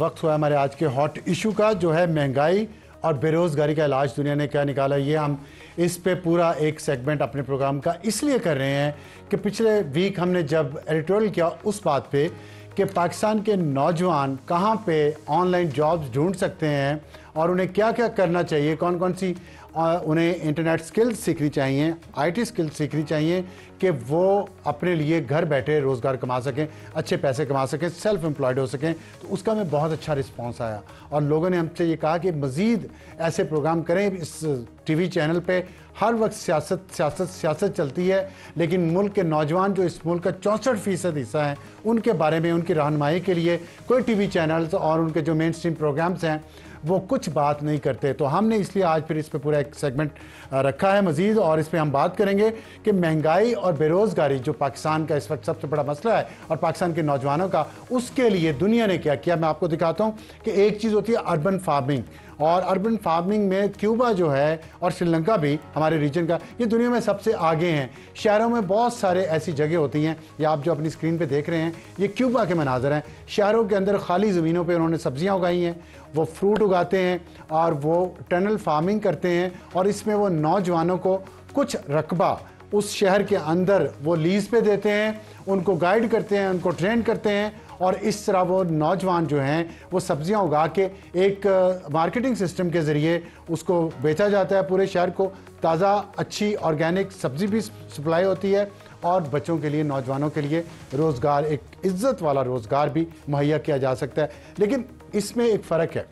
वक्त हुआ हमारे आज के हॉट इशू का, जो है महंगाई और बेरोज़गारी का इलाज दुनिया ने क्या निकाला। ये हम इस पे पूरा एक सेगमेंट अपने प्रोग्राम का इसलिए कर रहे हैं कि पिछले वीक हमने जब एडिटोरियल किया उस बात पे कि पाकिस्तान के नौजवान कहाँ पे ऑनलाइन जॉब्स ढूंढ सकते हैं और उन्हें क्या क्या करना चाहिए, कौन कौन सी उन्हें इंटरनेट स्किल्स सीखनी चाहिए, आईटी स्किल्स सीखनी चाहिए कि वो अपने लिए घर बैठे रोज़गार कमा सकें, अच्छे पैसे कमा सकें, सेल्फ एम्प्लॉयड हो सकें। तो उसका में बहुत अच्छा रिस्पांस आया और लोगों ने हमसे ये कहा कि मज़ीद ऐसे प्रोग्राम करें। इस टीवी चैनल पे हर वक्त सियासत चलती है, लेकिन मुल्क के नौजवान जो इस मुल्क का 64% हिस्सा हैं, उनके बारे में, उनकी रहनुमाई के लिए कोई टीवी चैनल्स और उनके जो मेन स्ट्रीम प्रोग्राम्स हैं वो कुछ बात नहीं करते। तो हमने इसलिए आज फिर इस पे पूरा एक सेगमेंट रखा है मज़ीद, और इस पे हम बात करेंगे कि महंगाई और बेरोज़गारी जो पाकिस्तान का इस वक्त सबसे बड़ा मसला है और पाकिस्तान के नौजवानों का, उसके लिए दुनिया ने क्या किया। मैं आपको दिखाता हूँ कि एक चीज़ होती है अर्बन फार्मिंग, और अर्बन फार्मिंग में क्यूबा जो है और श्रीलंका भी हमारे रीजन का, ये दुनिया में सबसे आगे हैं। शहरों में बहुत सारे ऐसी जगह होती हैं, ये आप जो अपनी स्क्रीन पे देख रहे हैं ये क्यूबा के मनाजर हैं। शहरों के अंदर खाली ज़मीनों पे उन्होंने सब्जियां उगाई हैं, वो फ्रूट उगाते हैं और वो टनल फार्मिंग करते हैं, और इसमें वो नौजवानों को कुछ रकबा उस शहर के अंदर वो लीज पे देते हैं, उनको गाइड करते हैं, उनको ट्रेन करते हैं, और इस तरह वो नौजवान जो हैं वो सब्जियां उगा के एक मार्केटिंग सिस्टम के ज़रिए उसको बेचा जाता है पूरे शहर को। ताज़ा अच्छी ऑर्गेनिक सब्ज़ी भी सप्लाई होती है और बच्चों के लिए, नौजवानों के लिए रोज़गार, एक इज़्ज़त वाला रोज़गार भी मुहैया किया जा सकता है। लेकिन इसमें एक फ़र्क है।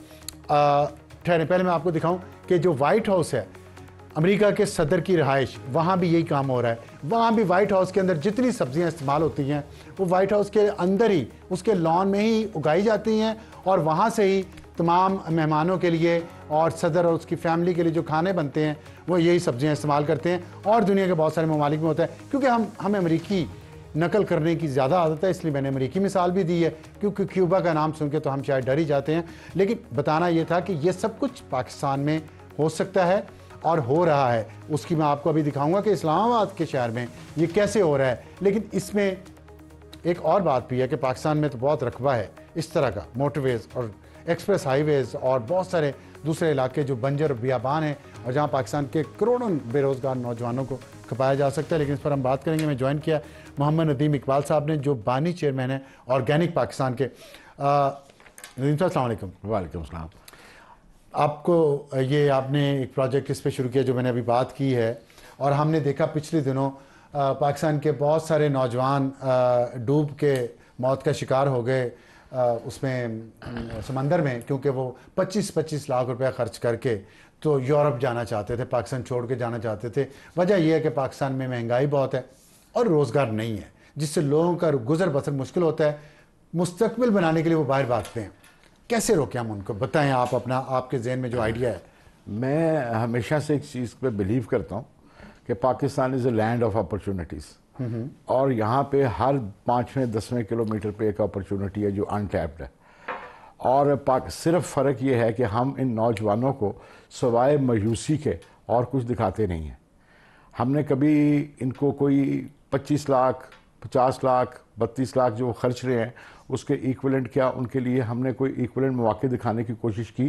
ठहरे, पहले मैं आपको दिखाऊं कि जो वाइट हाउस है, अमेरिका के सदर की रहाइश, वहाँ भी यही काम हो रहा है। वहाँ भी वाइट हाउस के अंदर जितनी सब्जियाँ इस्तेमाल होती हैं वो वाइट हाउस के अंदर ही, उसके लॉन में ही उगाई जाती हैं, और वहाँ से ही तमाम मेहमानों के लिए और सदर और उसकी फैमिली के लिए जो खाने बनते हैं वो यही सब्जियाँ इस्तेमाल करते हैं। और दुनिया के बहुत सारे ममालिक में होता है, क्योंकि हमें अमेरिकी नकल करने की ज़्यादा आदत है, इसलिए मैंने अमेरिकी मिसाल भी दी है, क्योंकि क्यूबा का नाम सुन के तो हम शायद डर ही जाते हैं। लेकिन बताना ये था कि ये सब कुछ पाकिस्तान में हो सकता है और हो रहा है। उसकी मैं आपको अभी दिखाऊंगा कि इस्लामाबाद के शहर में ये कैसे हो रहा है। लेकिन इसमें एक और बात भी है कि पाकिस्तान में तो बहुत रकबा है इस तरह का, मोटरवेज़ और एक्सप्रेस हाईवेज़ और बहुत सारे दूसरे इलाके जो बंजर बियाबान हैं और जहाँ पाकिस्तान के करोड़ों बेरोज़गार नौजवानों को खपाया जा सकता है। लेकिन इस पर हम बात करेंगे। मैं ज्वाइन किया मोहम्मद नदीम इकबाल साहब ने, जो बानी चेयरमैन है ऑर्गेनिक पाकिस्तान के। नदीम साहब अस्सलाम वालेकुम। वालेकुम सलाम। आपको ये आपने एक प्रोजेक्ट इस पर शुरू किया जो मैंने अभी बात की है, और हमने देखा पिछले दिनों पाकिस्तान के बहुत सारे नौजवान डूब के मौत का शिकार हो गए उसमें समंदर में, क्योंकि वो 25-25 लाख रुपया खर्च करके तो यूरोप जाना चाहते थे, पाकिस्तान छोड़ के जाना चाहते थे। वजह यह है कि पाकिस्तान में महंगाई बहुत है और रोज़गार नहीं है, जिससे लोगों का गुजर बसर मुश्किल होता है। मुस्तकबिल बनाने के लिए वो बाहर भागते हैं। कैसे रोकें हम उनको, बताएं आप अपना, आपके जहन में जो आइडिया है। मैं हमेशा से एक चीज़ पे बिलीव करता हूँ कि Pakistan is a land of opportunities, और यहाँ पे हर 5वें-10वें किलोमीटर पे एक अपॉर्चुनिटी है जो अनटैप्ड है। और सिर्फ फ़र्क ये है कि हम इन नौजवानों को सवाए मायूसी के और कुछ दिखाते नहीं हैं। हमने कभी इनको कोई 25 लाख, 50 लाख, 32 लाख जो खर्च रहे हैं उसके इक्वलेंट क्या उनके लिए हमने कोई इक्वलेंट मौके दिखाने की कोशिश की?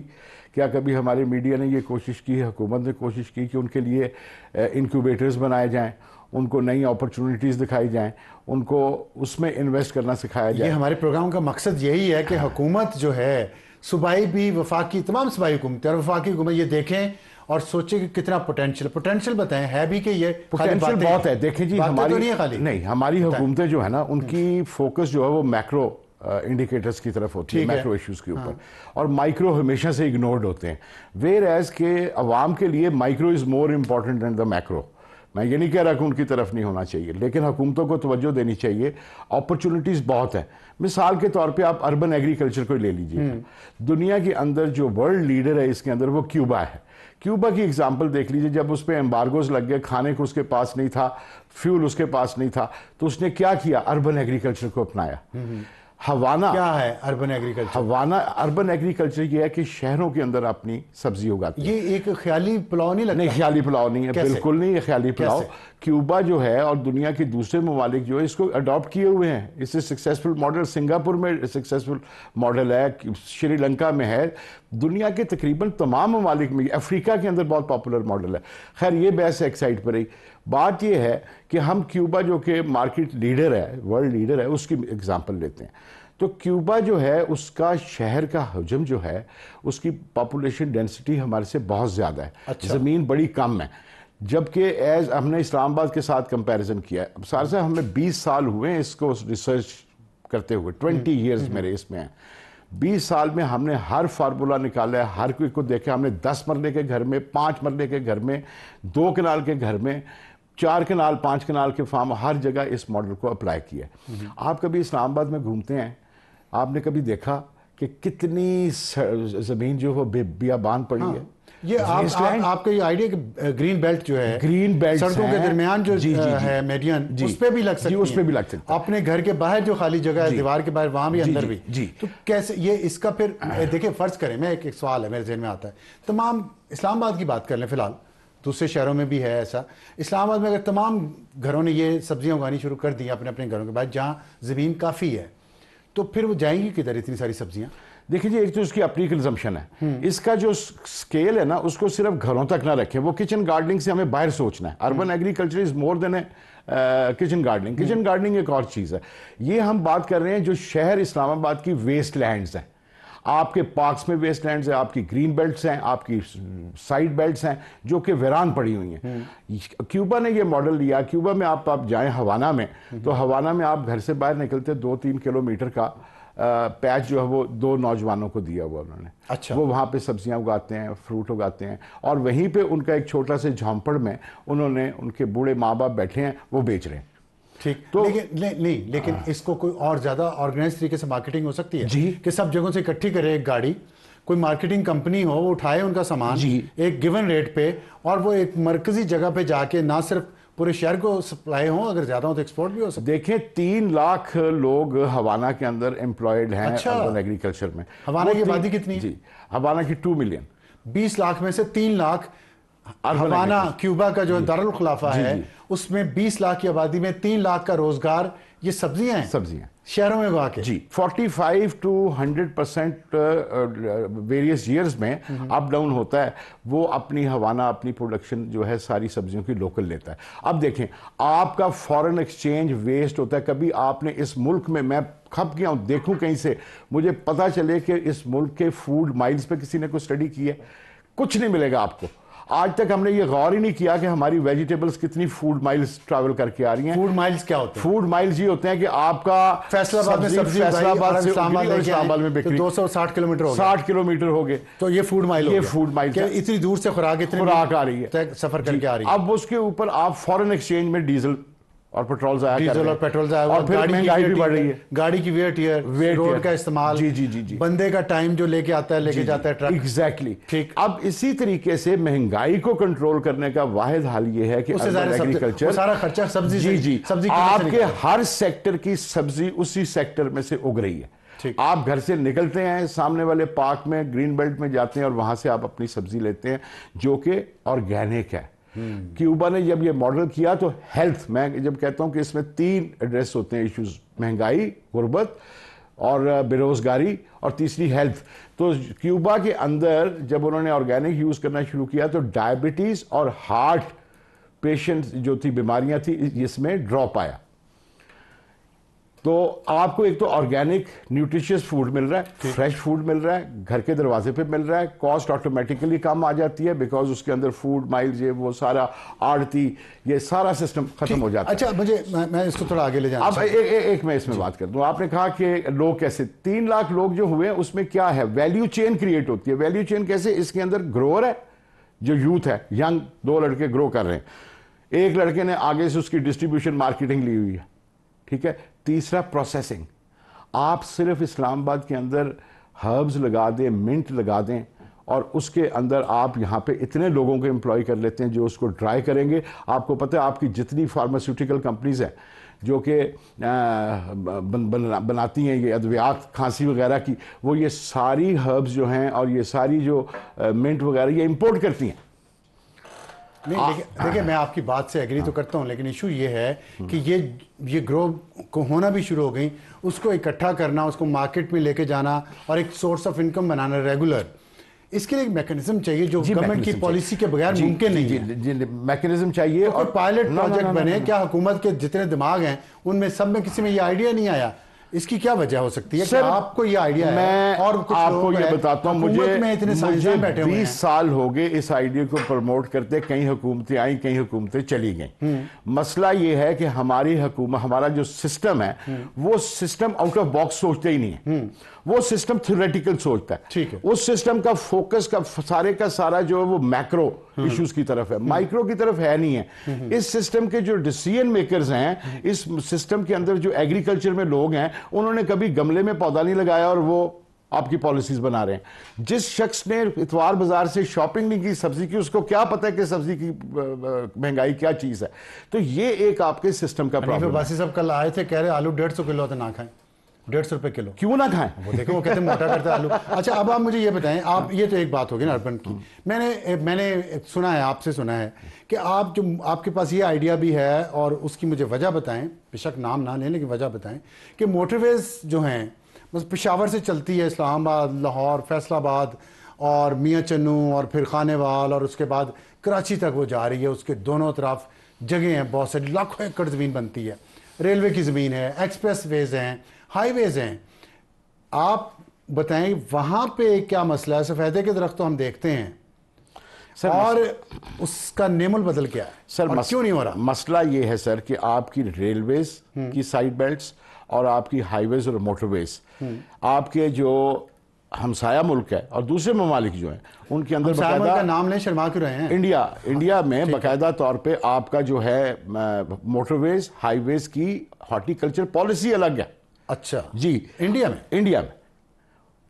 क्या कभी हमारे मीडिया ने ये कोशिश की, हुकूमत ने कोशिश की कि उनके लिए इंक्यूबेटर्स बनाए जाएं, उनको नई अपॉर्चुनिटीज़ दिखाई जाएं, उनको उसमें इन्वेस्ट करना सिखाया जाए? ये हमारे प्रोग्राम का मकसद यही है कि हुकूमत जो है, सूबाई भी, वफाकी, तमाम सूबाई हुकूमतें और वफाकी हुकूमत ये देखें और सोचे कि कितना पोटेंशियल बताएं है भी कि ये पोटेंशियल बहुत है। देखें जी, हमारी तो नहीं है खाली, नहीं, हमारी हुकूमतें जो है ना, उनकी फोकस जो है वो मैक्रो इंडिकेटर्स की तरफ होती है, मैक्रो इश्यूज के ऊपर, और माइक्रो हमेशा से इग्नोर्ड होते हैं। वेयर एज के अवाम के लिए micro is more important than the macro. मैं ये नहीं कह रहा कि उनकी तरफ नहीं होना चाहिए, लेकिन हुकूमतों को तवज्जो देनी चाहिए। अपॉर्चुनिटीज़ बहुत हैं। मिसाल के तौर पे आप अर्बन एग्रीकल्चर को ले लीजिए। दुनिया के अंदर जो वर्ल्ड लीडर है इसके अंदर वो क्यूबा है। क्यूबा की एग्जाम्पल देख लीजिए, जब उस पर एम्बार्गोज लग गए, खाने को उसके पास नहीं था, फ्यूल उसके पास नहीं था, तो उसने क्या किया? अर्बन एग्रीकल्चर को अपनाया। हवाना क्या है अर्बन एग्रीकल्चर? हवाना अर्बन एग्रीकल्चर ये है कि शहरों के अंदर अपनी सब्जी उगाती है। ये एक ख्याली पुलाव नहीं लगता? नहीं, ख्याली पुलाव नहीं है, बिल्कुल नहीं, ये ख्याली पुलाव। कैसे? क्यूबा जो है और दुनिया के दूसरे ममालिक जो है इसको अडॉप्ट किए हुए हैं। इससे सक्सेसफुल मॉडल सिंगापुर में सक्सेसफुल मॉडल है, श्रीलंका में है, दुनिया के तकरीबन तमाम ममालिक में, अफ्रीका के अंदर बहुत पॉपुलर मॉडल है। खैर ये बहस एक साइड पर रही। बात यह है कि हम क्यूबा जो कि मार्केट लीडर है, वर्ल्ड लीडर है, उसकी एग्जाम्पल लेते हैं। तो क्यूबा जो है उसका शहर का हजम जो है, उसकी पॉपुलेशन डेंसिटी हमारे से बहुत ज़्यादा है। अच्छा। ज़मीन बड़ी कम है, जबकि एज हमने इस्लामाबाद के साथ कंपैरिजन किया है। सार साहब हमें 20 साल हुए हैं इसको रिसर्च करते हुए, 20 ईयर्स मेरे इसमें हैं। 20 साल में हमने हर फार्मूला निकाला है, हर कोई को देखा। हमने 10 मरले के घर में, 5 मरले के घर में, 2 कनाल के घर में, 4 कनाल 5 कनाल के फार्म, हर जगह इस मॉडल को अप्लाई किया है। आप कभी इस्लामाबाद में घूमते हैं, आपने कभी देखा कि कितनी ज़मीन जो वो बियाबान पड़ी है? ये आपका ये आइडिया कि ग्रीन बेल्ट जो है, ग्रीन बेल्ट सड़कों के दरमियान जो है मेडियन, उस पे भी लग सकती है। उस पे भी लग सकता है। अपने घर के बाहर जो खाली जगह है, दीवार के बाहर, वहां भी, अंदर भी। तो कैसे ये इसका फिर देखिए, फर्ज करें, मैं एक सवाल है मेरे जहन में आता है, तमाम इस्लामाबाद की बात कर लें फिलहाल, दूसरे शहरों में भी है ऐसा। इस्लामाबाद में अगर तमाम घरों ने ये सब्जियां उगानी शुरू कर दी अपने अपने घरों के बाद, जहाँ ज़मीन काफ़ी है, तो फिर वो जाएंगी किधर इतनी सारी सब्जियां? देखिए जी, एक तो उसकी अपनी कंजम्पशन है। इसका जो स्केल है ना, उसको सिर्फ घरों तक ना रखें। वो किचन गार्डनिंग से हमें बाहर सोचना है। Urban agriculture is more than A kitchen gardening. Kitchen gardening एक और चीज़ है। ये हम बात कर रहे हैं जो शहर इस्लामाबाद की वेस्ट लैंड्स हैं। आपके पार्क्स में वेस्ट लैंड्स है, आपकी ग्रीन बेल्ट्स हैं, आपकी साइड बेल्ट्स हैं जो कि वीरान पड़ी हुई हैं। क्यूबा ने ये मॉडल लिया। क्यूबा में आप जाएं हवाना में, तो हवाना में आप घर से बाहर निकलते 2-3 किलोमीटर का पैच जो है वो 2 नौजवानों को दिया हुआ उन्होंने। अच्छा। वो वहाँ पे सब्जियां उगाते हैं, फ्रूट उगाते हैं, और वहीं पे उनका एक छोटा से झोंपड़ में उन्होंने, उनके बूढ़े माँ बाप बैठे हैं, वो बेच रहे हैं। ठीक। तो लेकिन इसको कोई और ज्यादा ऑर्गेनाइज तरीके से मार्केटिंग हो सकती है जी, कि सब जगहों से इकट्ठी करे एक गाड़ी, कोई मार्केटिंग कंपनी हो, वो उठाए उनका सामान एक गिवन रेट पे, और वो एक मरकजी जगह पे जाके ना सिर्फ पूरे शहर को सप्लाई हो, अगर ज्यादा हो तो एक्सपोर्ट भी हो सकता है। देखें 3 लाख लोग हवाना के अंदर एम्प्लॉयड हैं। अच्छा। अर्बन एग्रीकल्चर में। हवाना की आबादी कितनी है? जी, हवाना की 2 मिलियन। 20 लाख में से 3 लाख हवाना, क्यूबा का जो दारुल खुलाफा है, उसमें 20 लाख की आबादी में 3 लाख का रोजगार ये सब्जियां हैं। सब्जियां शहरों में उगा के। जी, 45 to 100% वेरियस ईयर्स में अप डाउन होता है। वो अपनी हवाना, अपनी प्रोडक्शन जो है सारी सब्जियों की लोकल लेता है। अब देखें, आपका फॉरेन एक्सचेंज वेस्ट होता है। कभी आपने इस मुल्क में, मैं खप गया हूं, देखूं कहीं से मुझे पता चले कि इस मुल्क के फूड माइल्स पे किसी ने कोई स्टडी की है? कुछ नहीं मिलेगा आपको। आज तक हमने ये गौर ही नहीं किया कि हमारी वेजिटेबल्स कितनी फूड माइल्स ट्रैवल करके आ रही हैं। फूड माइल्स क्या होते हैं? फूड माइल्स ये होते हैं कि आपका फैसलाबाद में सब्जी फैसलाबाद से इस्लामाबाद में बिक्री 260 किलोमीटर हो गए। 60 किलोमीटर हो गए, तो ये फूड माइल, ये फूड माइल, इतनी दूर से खुराक आ रही है, सफर करके आ रही है। अब उसके ऊपर आप फॉरेन एक्सचेंज में डीजल और पेट्रोल और पेट्रोल और फिर महंगाई भी बढ़ रही है। गाड़ी की वेट रोड का इस्तेमाल, जी, बंदे का टाइम जो लेके आता है, लेके जाता है ट्रक। एग्जैक्टली। ठीक। अब इसी तरीके से महंगाई को कंट्रोल करने का वाहिद हल ये है कि एग्रीकल्चर सारा खर्चा सब्जी, सब्जी आपके हर सेक्टर की सब्जी उसी सेक्टर में से उग रही है। आप घर से निकलते हैं, सामने वाले पार्क में, ग्रीन बेल्ट में जाते हैं, और वहां से आप अपनी सब्जी लेते हैं जो कि ऑर्गेनिक है। क्यूबा ने जब ये मॉडल किया तो हेल्थ, मैं जब कहता हूं कि इसमें 3 एड्रेस होते हैं इश्यूज, महंगाई, गुर्बत और बेरोजगारी, और तीसरी हेल्थ। तो क्यूबा के अंदर जब उन्होंने ऑर्गेनिक यूज करना शुरू किया तो डायबिटीज और हार्ट पेशेंट जो थी, बीमारियां थी, इसमें ड्रॉप आया। तो आपको एक तो ऑर्गेनिक न्यूट्रिशियस फूड मिल रहा है, फ्रेश फूड मिल रहा है, घर के दरवाजे पे मिल रहा है, कॉस्ट ऑटोमेटिकली कम आ जाती है बिकॉज उसके अंदर फूड माइल्स, ये वो सारा आड़ती, ये सारा सिस्टम खत्म हो जाता है। अच्छा, मैं इसको थोड़ा आगे ले जाना। अब एक मैं इसमें बात कर दूं। आपने कहा कि लोग कैसे, 3 लाख लोग जो हुए उसमें क्या है, वैल्यू चेन क्रिएट होती है। वैल्यू चेन कैसे? इसके अंदर ग्रोअर है, जो यूथ है, यंग 2 लड़के ग्रो कर रहे हैं, एक लड़के ने आगे से उसकी डिस्ट्रीब्यूशन मार्केटिंग ली हुई है, ठीक है। तीसरा प्रोसेसिंग। आप सिर्फ इस्लामाबाद के अंदर हर्ब्स लगा दें, मिंट लगा दें, और उसके अंदर आप यहाँ पे इतने लोगों को एम्प्लॉय कर लेते हैं जो उसको ड्राई करेंगे। आपको पता है आपकी जितनी फार्मास्यूटिकल कंपनीज हैं जो कि बनाती हैं ये अद्वियात खांसी वगैरह की, वो ये सारी हर्ब्स जो हैं और ये सारी जो मिंट वगैरह ये इंपोर्ट करती हैं। नहीं देखिए मैं आपकी बात से एग्री तो करता हूँ, लेकिन इशू ये है कि ये ग्रो को होना भी शुरू हो गई, उसको इकट्ठा करना, उसको मार्केट में लेके जाना और एक source of income banana regular, इसके लिए एक मैकेनिज्म चाहिए जो गवर्नमेंट की पॉलिसी के बगैर मुमकिन नहीं है। मैकेनिज्म चाहिए तो और पायलट प्रोजेक्ट बने। क्या हुकूमत के जितने दिमाग हैं उनमें सब में किसी में ये आइडिया नहीं आया? इसकी क्या वजह हो सकती है कि आपको ये आइडिया है और कुछ आपको ये बताता हूँ, मुझे बैठे 20 साल हो गए इस आइडिया को प्रमोट करते, कई हुकूमतें आई, कई हुकूमतें चली गई। मसला ये है कि हमारी हुकूमत, हमारा जो सिस्टम है वो सिस्टम आउट ऑफ बॉक्स सोचते ही नहीं है, वो सिस्टम थ्योरेटिकल सोचता है। ठीक है, उस सिस्टम का फोकस का सारे का सारा जो है वो मैक्रो इश्यूज की तरफ है, माइक्रो की तरफ है नहीं है। इस सिस्टम के जो डिसीजन मेकर्स हैं, इस सिस्टम के अंदर जो एग्रीकल्चर में लोग हैं, उन्होंने कभी गमले में पौधा नहीं लगाया और वो आपकी पॉलिसीज बना रहे हैं। जिस शख्स ने इतवार बाजार से शॉपिंग नहीं की सब्जी की, उसको क्या पता है कि सब्जी की महंगाई क्या चीज है? तो ये एक आपके सिस्टम का प्रॉब्लम है। बासी साहब कल आए थे, कह रहे आलू 150 किलो तो ना खाएं, 150 रुपए किलो क्यों ना खाएं? वो देखो वो कहते हैं मोटा करता है आलू। अच्छा अब आप मुझे ये बताएं, आप ये तो एक बात होगी ना अर्बन की, मैंने सुना है, आपसे सुना है कि आप जो आपके पास ये आइडिया भी है और उसकी मुझे वजह बताएं, बेशक नाम ना लें लेकिन वजह बताएं कि मोटरवेज जो हैं बस पेशावर से चलती है इस्लामाबाद, लाहौर, फैसलाबाद और मियाँ चन्नू और फिर खानेवाल और उसके बाद कराची तक वो जा रही है। उसके दोनों तरफ जगह हैं, बहुत सारी लाखों एकड़ ज़मीन बनती है, रेलवे की ज़मीन है, एक्सप्रेस वेज हैं, हाईवेज हैं। आप बताएं वहां पे क्या मसला है? सफेदे के दरख्त तो हम देखते हैं सर, और उसका नेमुल बदल क्या है सर? और क्यों नहीं हो रहा? मसला ये है सर कि आपकी रेलवेज की साइड बेल्ट्स और आपकी हाईवेज और मोटरवेज, आपके जो हमसाया मुल्क है और दूसरे ममालिक जो हैं उनके अंदर बकायदा का नाम लें, शर्मा क्यों रहे हैं? इंडिया में बाकायदा तौर पे आपका जो है मोटरवेज हाईवेज की हॉर्टिकल्चर पॉलिसी अलग है। अच्छा जी, इंडिया में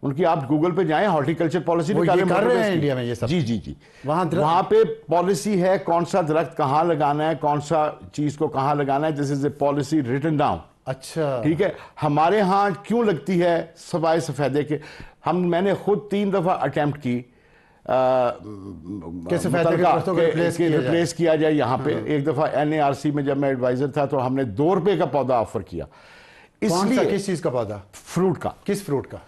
उनकी आप गूगल पे जाएं, हॉर्टिकल्चर पॉलिसी निकालें, कर रहे हैं इंडिया में ये सब। जी वहां पे पॉलिसी है, कौन सा दरख्त कहां लगाना है, कौन सा चीज को कहां लगाना है, this is a policy written down. अच्छा ठीक है। हमारे यहाँ क्यों लगती है सवाए सफेदे के? मैंने खुद 3 दफा अटेम्प्ट की रिप्लेस किया जाए यहाँ पे। एक दफा NARC में जब मैं एडवाइजर था तो हमने ₹2 का पौधा ऑफर किया। इसलिए किस चीज का पौधा? फ्रूट का। किस फ्रूट का?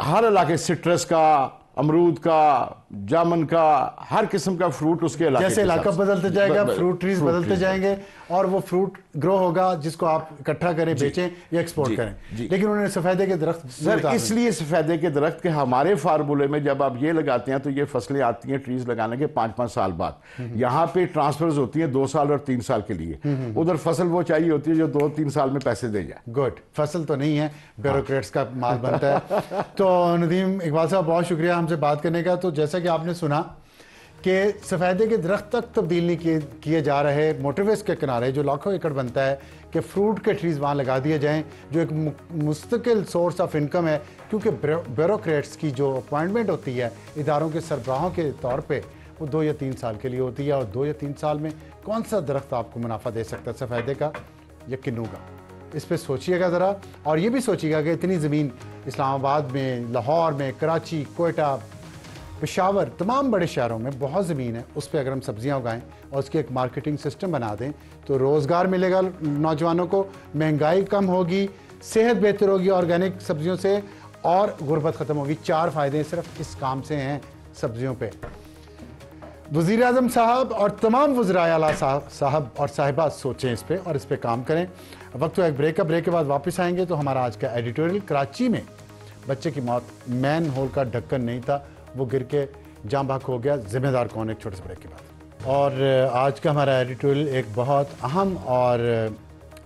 हर इलाके, सिट्रस का, अमरूद का, जामुन का, हर किस्म का फ्रूट उसके इलाके, जैसे इलाका बदलते जाएगा फ्रूट ट्रीज बदलते जाएंगे और वो फ्रूट ग्रो होगा जिसको आप इकट्ठा करें, बेचें या एक्सपोर्ट करें। लेकिन उन्होंने सफेदे के दरख्त सर, इसलिए सफेदे के दरख्त के हमारे फार्मूले में जब आप ये लगाते हैं तो ये फसलें आती हैं ट्रीज लगाने के 5-5 साल बाद। यहाँ पे ट्रांसफर्स होती हैं 2 साल और 3 साल के लिए। उधर फसल वो चाहिए होती है जो 2-3 साल में पैसे दे जाए। गुड, फसल तो नहीं है, ब्यूरोक्रेट्स का माल बनता है। तो नदीम इकबाल साहब बहुत शुक्रिया हमसे बात करने का। तो जैसा कि आपने सुना कि सफ़ेदे के दरख्त तक तब्दील नहीं किए जा रहे, मोटरवेज के किनारे जो लाखों एकड़ बनता है कि फ्रूट के ट्रीज वहाँ लगा दिए जाएं, जो एक मुस्तकिल सोर्स ऑफ इनकम है। क्योंकि ब्यूरोक्रेट्स की जो अपॉइंटमेंट होती है इदारों के सरबराहों के तौर पे, वो 2 या 3 साल के लिए होती है और 2 या 3 साल में कौन सा दरख्त आपको मुनाफा दे सकता है, सफ़ेदे का या किन्नू का? इस पर सोचिएगा ज़रा। और ये भी सोचिएगा कि इतनी ज़मीन इस्लामाबाद में, लाहौर में, कराची, कोयटा, पेशावर, तमाम बड़े शहरों में बहुत ज़मीन है, उस पर अगर हम सब्जियां उगाएं और उसकी एक मार्केटिंग सिस्टम बना दें तो रोज़गार मिलेगा नौजवानों को, महंगाई कम होगी, सेहत बेहतर होगी ऑर्गेनिक सब्जियों से, और गुर्बत ख़त्म होगी। 4 फ़ायदे सिर्फ इस काम से हैं सब्जियों पे। वज़ीर आज़म साहब और तमाम वज़राए आला साहब और साहिबा सोचें इस पर और इस पर काम करें। वक्त तो एक ब्रेक का, ब्रेक के बाद वापस आएंगे तो हमारा आज का एडिटोरियल, कराची में बच्चे की मौत, मैन होल का ढक्कन नहीं था, वो गिर के जाम बहक हो गया, जिम्मेदार कौन? एक छोटे से ब्रेक के बाद। और आज का हमारा एडिटोरियल एक बहुत अहम और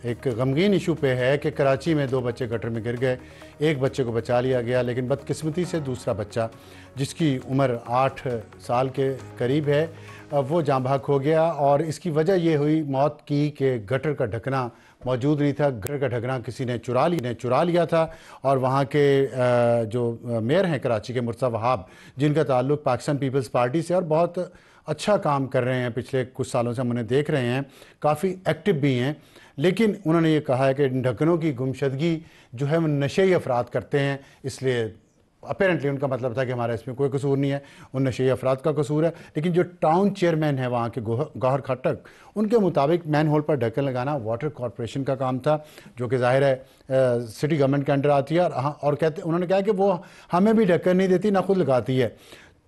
एक गमगीन इशू पे है कि कराची में 2 बच्चे गटर में गिर गए। एक बच्चे को बचा लिया गया, लेकिन बदकिस्मती से दूसरा बच्चा जिसकी उम्र 8 साल के करीब है वो जाम बहक हो गया। और इसकी वजह ये हुई मौत की कि गटर का ढकना मौजूद नहीं था। घर का ढकना किसी ने चुरा लिया था। और वहाँ के जो मेयर हैं कराची के मुर्तज़ा वहाब, जिनका ताल्लुक़ पाकिस्तान पीपल्स पार्टी से, और बहुत अच्छा काम कर रहे हैं, पिछले कुछ सालों से हम उन्हें देख रहे हैं, काफ़ी एक्टिव भी हैं, लेकिन उन्होंने ये कहा है कि ढक्कनों की गुमशदगी जो है वो नशेई अफराद करते हैं। इसलिए अपेरेंटली उनका मतलब था कि हमारा इसमें कोई कसूर नहीं है, उन नशे अफराद का कसूर है। लेकिन जो टाउन चेयरमैन है वहाँ के गौहर खट्टक, उनके मुताबिक मैन होल पर ढक्कन लगाना वाटर कॉरपोरेशन का काम था, जो कि जाहिर है सिटी गवर्नमेंट के अंडर आती है। और कहते उन्होंने कहा कि वो हमें भी ढक्कन नहीं देती, ना खुद लगाती है।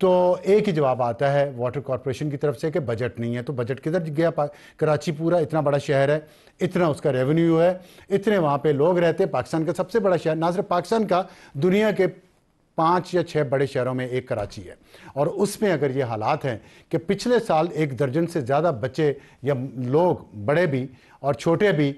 तो एक ही जवाब आता है वाटर कॉरपोरेशन की तरफ से कि बजट नहीं है। तो बजट किधर गया? कराची पूरा इतना बड़ा शहर है, इतना उसका रेवेन्यू है, इतने वहाँ पे लोग रहते हैं। पाकिस्तान का सबसे बड़ा शहर, ना सिर्फ पाकिस्तान का, दुनिया के 5 या 6 बड़े शहरों में एक कराची है। और उसमें अगर ये हालात हैं कि पिछले साल 1 दर्जन से ज़्यादा बच्चे या लोग, बड़े भी और छोटे भी,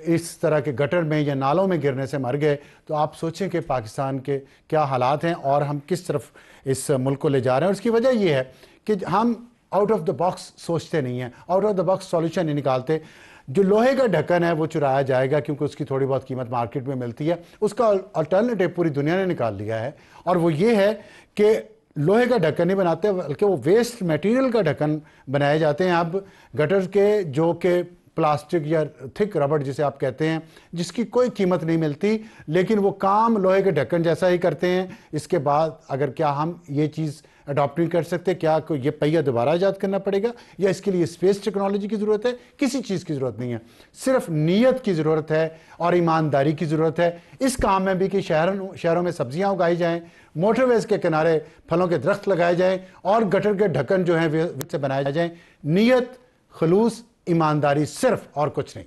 इस तरह के गटर में या नालों में गिरने से मर गए, तो आप सोचें कि पाकिस्तान के क्या हालात हैं और हम किस तरफ इस मुल्क को ले जा रहे हैं। और इसकी वजह यह है कि हम आउट ऑफ द बॉक्स सोचते नहीं हैं, out of the box solution नहीं निकालते। जो लोहे का ढक्कन है वो चुराया जाएगा क्योंकि उसकी थोड़ी बहुत कीमत मार्केट में मिलती है, उसका अल्टरनेटिव पूरी दुनिया ने निकाल लिया है। और वो ये है कि लोहे का ढक्कन नहीं बनाते, बल्कि वो वेस्ट मटेरियल का ढक्कन बनाए जाते हैं अब गटर के, जो कि प्लास्टिक या थिक रबड़ जिसे आप कहते हैं, जिसकी कोई कीमत नहीं मिलती, लेकिन वो काम लोहे के ढक्कन जैसा ही करते हैं। इसके बाद अगर क्या हम ये चीज़ अडॉप्ट नहीं कर सकते? क्या कोई ये पहिया दोबारा ईजाद करना पड़ेगा, या इसके लिए स्पेस टेक्नोलॉजी की ज़रूरत है? किसी चीज़ की ज़रूरत नहीं है, सिर्फ नीयत की ज़रूरत है और ईमानदारी की ज़रूरत है। इस काम में भी कि शहरों में सब्जियां उगाई जाएं, मोटरवेज़ के किनारे फलों के दरख्त लगाए जाएं और गटर के ढक्कन जो हैं वे से बनाए जाएं। नीयत, खलूस, ईमानदारी, सिर्फ, और कुछ नहीं।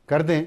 कर दें